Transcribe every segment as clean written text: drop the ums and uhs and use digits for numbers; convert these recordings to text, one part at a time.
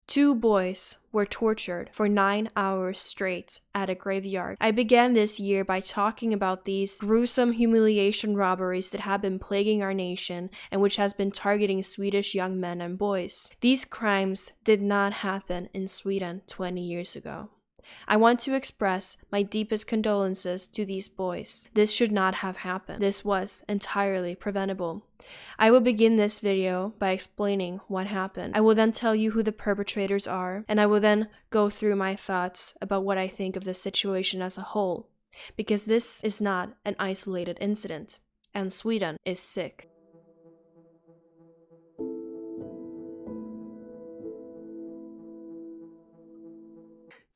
2 boys were tortured for 9 hours straight at a graveyard. I began this year by talking about these gruesome humiliation robberies that have been plaguing our nation and which has been targeting Swedish young men and boys. These crimes did not happen in Sweden 20 years ago. I want to express my deepest condolences to these boys. This should not have happened. This was entirely preventable. I will begin this video by explaining what happened. I will then tell you who the perpetrators are, and I will then go through my thoughts about what I think of the situation as a whole, because this is not an isolated incident, and Sweden is sick.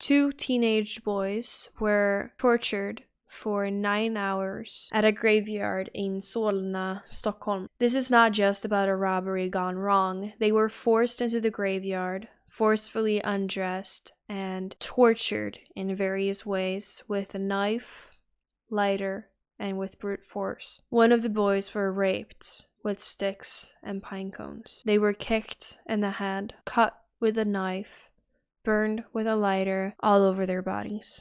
Two teenage boys were tortured for 9 hours at a graveyard in Solna, Stockholm. This is not just about a robbery gone wrong. They were forced into the graveyard, forcefully undressed, and tortured in various ways with a knife, lighter, and with brute force. One of the boys were raped with sticks and pine cones. They were kicked in the head, cut with a knife, burned with a lighter all over their bodies.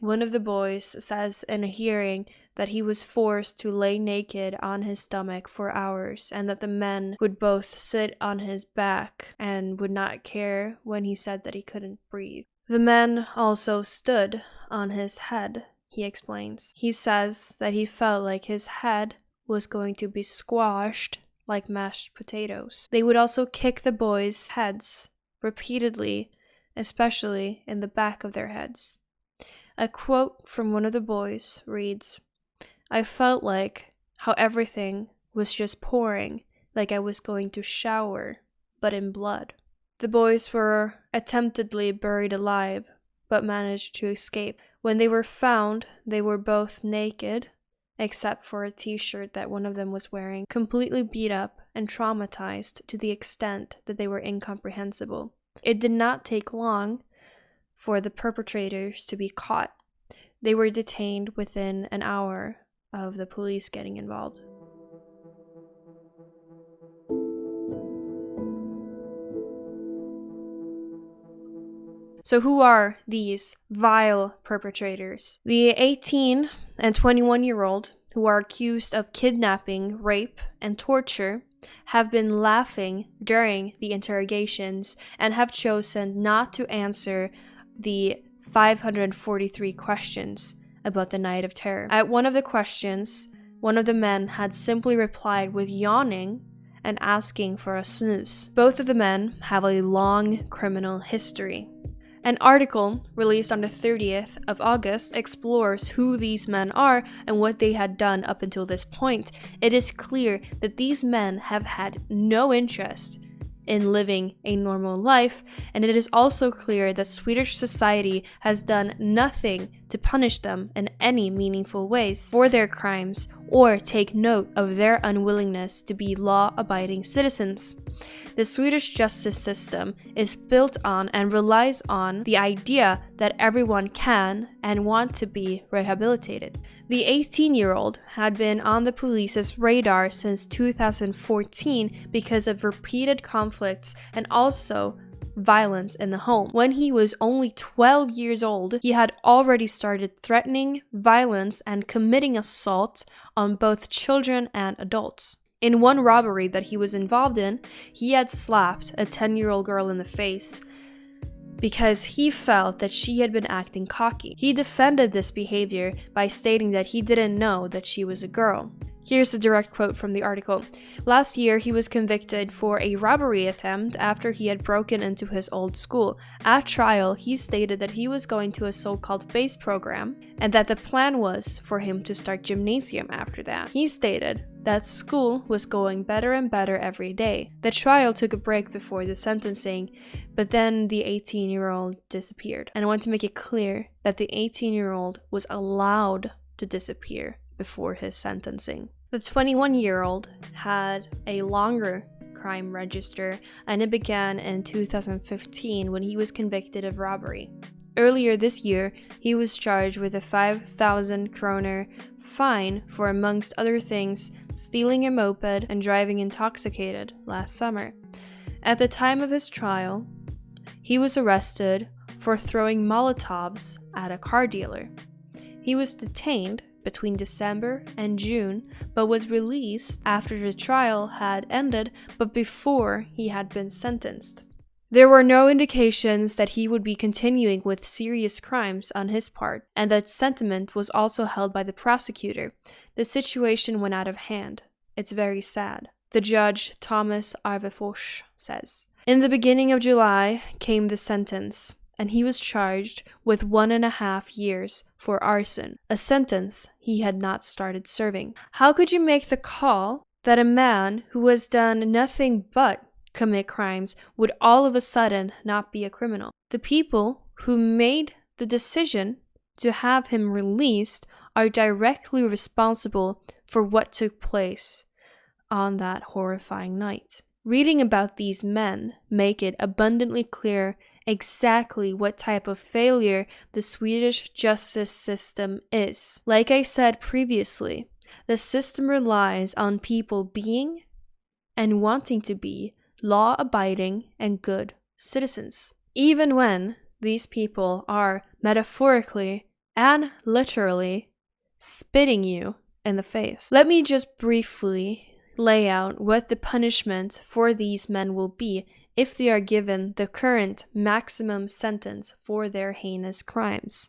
One of the boys says in a hearing that he was forced to lay naked on his stomach for hours and that the men would both sit on his back and would not care when he said that he couldn't breathe. The men also stood on his head, he explains. He says that he felt like his head was going to be squashed like mashed potatoes. They would also kick the boys' heads repeatedly, especially in the back of their heads. A quote from one of the boys reads, "I felt like how everything was just pouring, like I was going to shower, but in blood." The boys were attemptedly buried alive, but managed to escape. When they were found, they were both naked, except for a t-shirt that one of them was wearing, completely beat up and traumatized to the extent that they were incomprehensible. It did not take long for the perpetrators to be caught. They were detained within an hour of the police getting involved. So who are these vile perpetrators? The 18 and 21-year-old who are accused of kidnapping, rape, and torture have been laughing during the interrogations and have chosen not to answer the 543 questions about the Night of Terror. At one of the questions, one of the men had simply replied with yawning and asking for a snooze. Both of the men have a long criminal history. An article released on the 30th of August explores who these men are and what they had done up until this point. It is clear that these men have had no interest in living a normal life, and it is also clear that Swedish society has done nothing to punish them in any meaningful ways for their crimes or take note of their unwillingness to be law-abiding citizens. The Swedish justice system is built on and relies on the idea that everyone can and want to be rehabilitated. The 18-year-old had been on the police's radar since 2014 because of repeated conflicts and also violence in the home. When he was only 12 years old, he had already started threatening violence and committing assault on both children and adults. In one robbery that he was involved in, he had slapped a 10-year-old girl in the face because he felt that she had been acting cocky. He defended this behavior by stating that he didn't know that she was a girl. Here's a direct quote from the article. Last year, he was convicted for a robbery attempt after he had broken into his old school. At trial, he stated that he was going to a so-called base program and that the plan was for him to start gymnasium after that. He stated that school was going better and better every day. The trial took a break before the sentencing, but then the 18-year-old disappeared. And I want to make it clear that the 18-year-old was allowed to disappear before his sentencing. The 21-year-old had a longer crime register, and it began in 2015 when he was convicted of robbery. Earlier this year, he was charged with a 5,000 kroner fine for, amongst other things, stealing a moped and driving intoxicated last summer. At the time of his trial, he was arrested for throwing Molotovs at a car dealer. He was detained between December and June, but was released after the trial had ended, but before he had been sentenced. There were no indications that he would be continuing with serious crimes on his part, and that sentiment was also held by the prosecutor. The situation went out of hand. It's very sad. The judge, Thomas Arvefors, says. In the beginning of July came the sentence, and he was charged with 1.5 years for arson, a sentence he had not started serving. How could you make the call that a man who has done nothing but commit crimes would all of a sudden not be a criminal? The people who made the decision to have him released are directly responsible for what took place on that horrifying night. Reading about these men make it abundantly clear exactly what type of failure the Swedish justice system is. Like I said previously, the system relies on people being and wanting to be law-abiding and good citizens, even when these people are metaphorically and literally spitting you in the face. Let me just briefly lay out what the punishment for these men will be if they are given the current maximum sentence for their heinous crimes.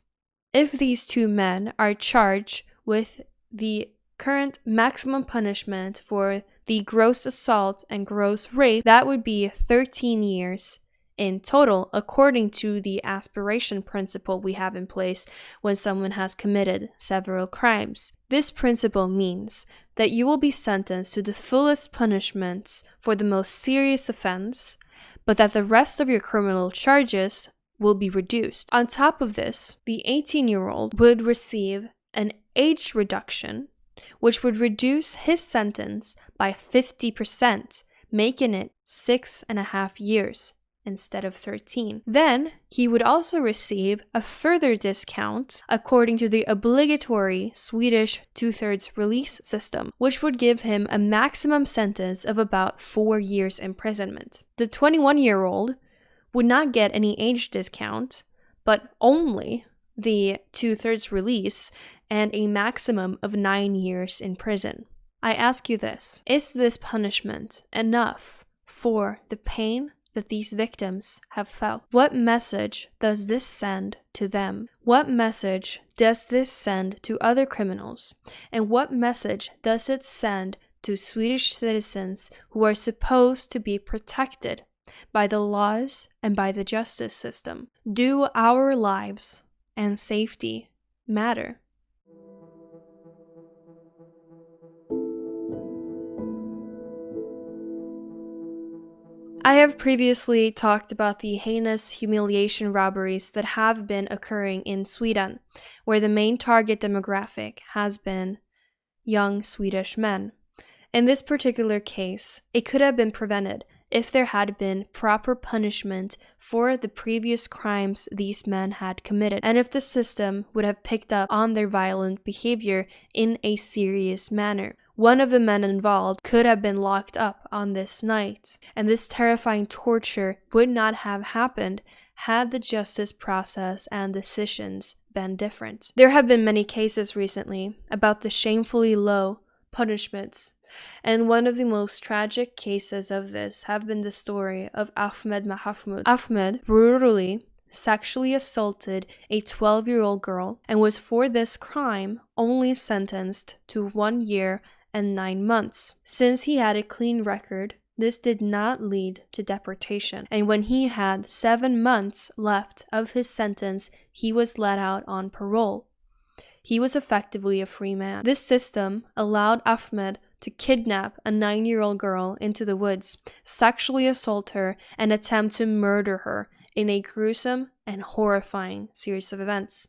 If these two men are charged with the current maximum punishment for the gross assault and gross rape, that would be 13 years in total, according to the aspiration principle we have in place when someone has committed several crimes. This principle means that you will be sentenced to the fullest punishments for the most serious offense, but that the rest of your criminal charges will be reduced. On top of this, the 18-year-old would receive an age reduction, which would reduce his sentence by 50%, making it 6.5 years instead of 13. Then, he would also receive a further discount according to the obligatory Swedish 2/3 release system, which would give him a maximum sentence of about 4 years imprisonment. The 21-year-old would not get any age discount, but only the 2/3 release and a maximum of 9 years in prison. I ask you this: is this punishment enough for the pain that these victims have felt? What message does this send to them? What message does this send to other criminals? And what message does it send to Swedish citizens who are supposed to be protected by the laws and by the justice system? Do our lives and safety matter? I have previously talked about the heinous humiliation robberies that have been occurring in Sweden, where the main target demographic has been young Swedish men. In this particular case, it could have been prevented if there had been proper punishment for the previous crimes these men had committed, and if the system would have picked up on their violent behavior in a serious manner. One of the men involved could have been locked up on this night, and this terrifying torture would not have happened had the justice process and decisions been different. There have been many cases recently about the shamefully low punishments, and one of the most tragic cases of this have been the story of Ahmed Mahmoud. Ahmed brutally sexually assaulted a 12-year-old girl and was for this crime only sentenced to 1 year and 9 months. Since he had a clean record, this did not lead to deportation, and when he had 7 months left of his sentence, he was let out on parole. He was effectively a free man. This system allowed Ahmed to kidnap a 9-year-old girl into the woods, sexually assault her, and attempt to murder her in a gruesome and horrifying series of events.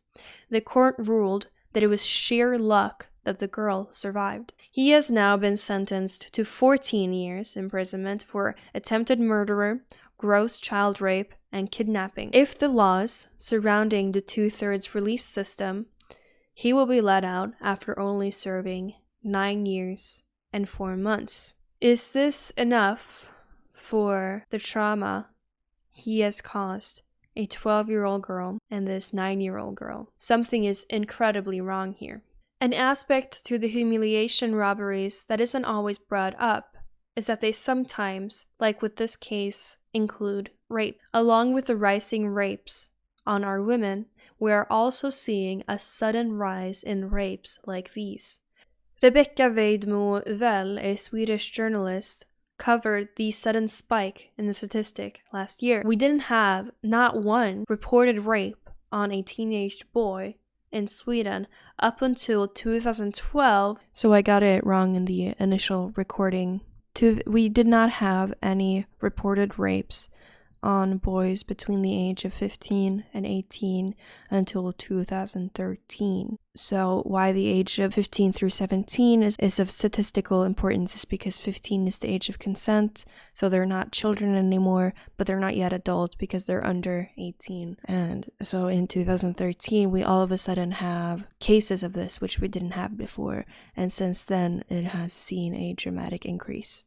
The court ruled that it was sheer luck that the girl survived. He has now been sentenced to 14 years imprisonment for attempted murder, gross child rape, and kidnapping. If the laws surrounding the 2/3 release system, he will be let out after only serving 9 years and 4 months. Is this enough for the trauma he has caused a 12-year-old girl and this 9-year-old girl. Something is incredibly wrong here. An aspect to the humiliation robberies that isn't always brought up is that they sometimes, like with this case, include rape. Along with the rising rapes on our women, we are also seeing a sudden rise in rapes like these. Rebecca Weidmo Uvell, a Swedish journalist, covered the sudden spike in the statistic last year. We didn't have not one reported rape on a teenage boy in Sweden up until 2012. So I got it wrong in the initial recording. We did not have any reported rapes on boys between the age of 15 and 18 until 2013. So why the age of 15 through 17 is of statistical importance is because 15 is the age of consent, so they're not children anymore, but they're not yet adults because they're under 18. And so in 2013, we all of a sudden have cases of this, which we didn't have before, and since then, it has seen a dramatic increase.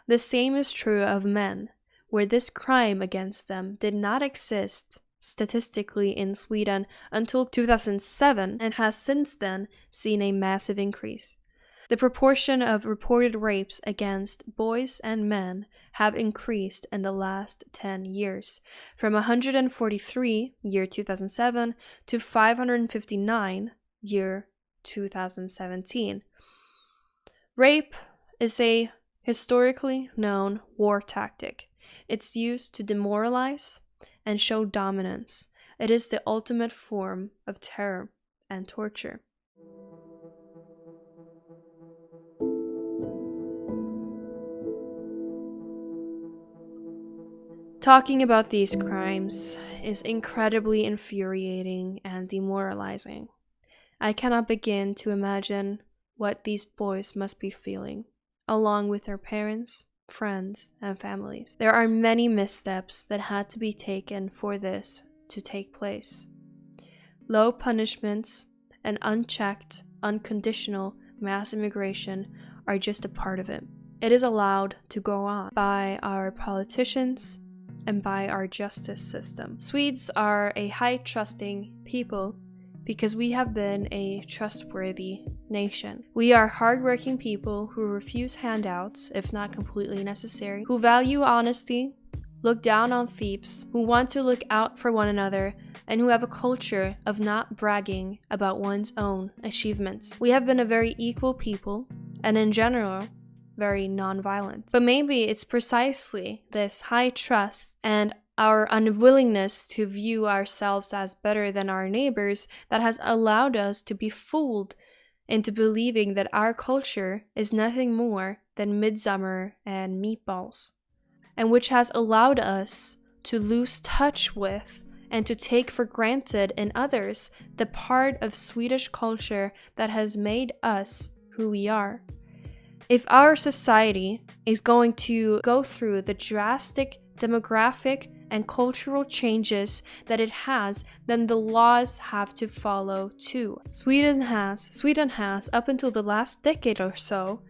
The same is true of men, where this crime against them did not exist statistically in Sweden until 2007 and has since then seen a massive increase. The proportion of reported rapes against boys and men have increased in the last 10 years, from 143 year 2007 to 559 year 2017. Rape is a historically known war tactic. It's used to demoralize and show dominance. It is the ultimate form of terror and torture. Talking about these crimes is incredibly infuriating and demoralizing. I cannot begin to imagine what these boys must be feeling, along with their parents, friends, and families. There are many missteps that had to be taken for this to take place. Low punishments and unchecked, unconditional mass immigration are just a part of it. It is allowed to go on by our politicians and by our justice system. Swedes are a high-trusting people because we have been a trustworthy nation. We are hardworking people who refuse handouts if not completely necessary, who value honesty, look down on thieves, who want to look out for one another, and who have a culture of not bragging about one's own achievements. We have been a very equal people, and in general, very non-violent. But maybe it's precisely this high trust and our unwillingness to view ourselves as better than our neighbors that has allowed us to be fooled into believing that our culture is nothing more than midsummer and meatballs, and which has allowed us to lose touch with and to take for granted in others the part of Swedish culture that has made us who we are. If our society is going to go through the drastic demographic and cultural changes that it has, then the laws have to follow too. Sweden has, up until the last decade or so,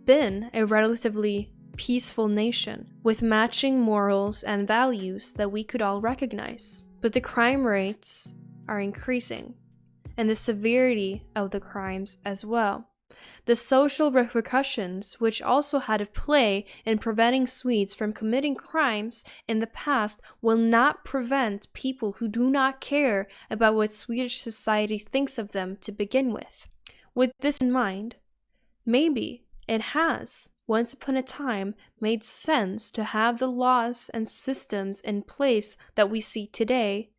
been a relatively peaceful nation with matching morals and values that we could all recognize. But the crime rates are increasing, and the severity of the crimes as well. The social repercussions, which also had a play in preventing Swedes from committing crimes in the past, will not prevent people who do not care about what Swedish society thinks of them to begin with. With this in mind, maybe it has, once upon a time, made sense to have the laws and systems in place that we see today,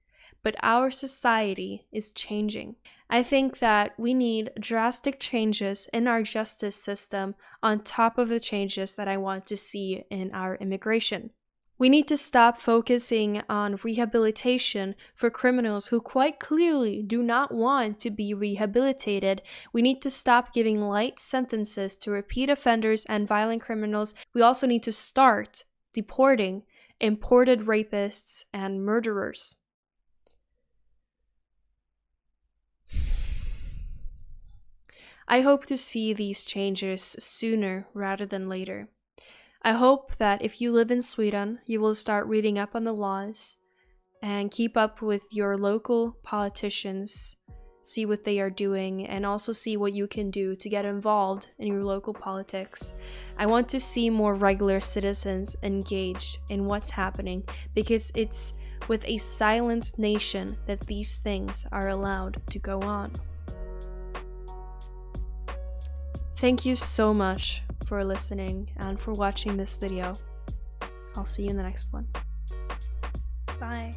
but our society is changing. I think that we need drastic changes in our justice system on top of the changes that I want to see in our immigration. We need to stop focusing on rehabilitation for criminals who quite clearly do not want to be rehabilitated. We need to stop giving light sentences to repeat offenders and violent criminals. We also need to start deporting imported rapists and murderers. I hope to see these changes sooner rather than later. I hope that if you live in Sweden, you will start reading up on the laws and keep up with your local politicians, see what they are doing, and also see what you can do to get involved in your local politics. I want to see more regular citizens engaged in what's happening, because it's with a silent nation that these things are allowed to go on. Thank you so much for listening and for watching this video. I'll see you in the next one. Bye.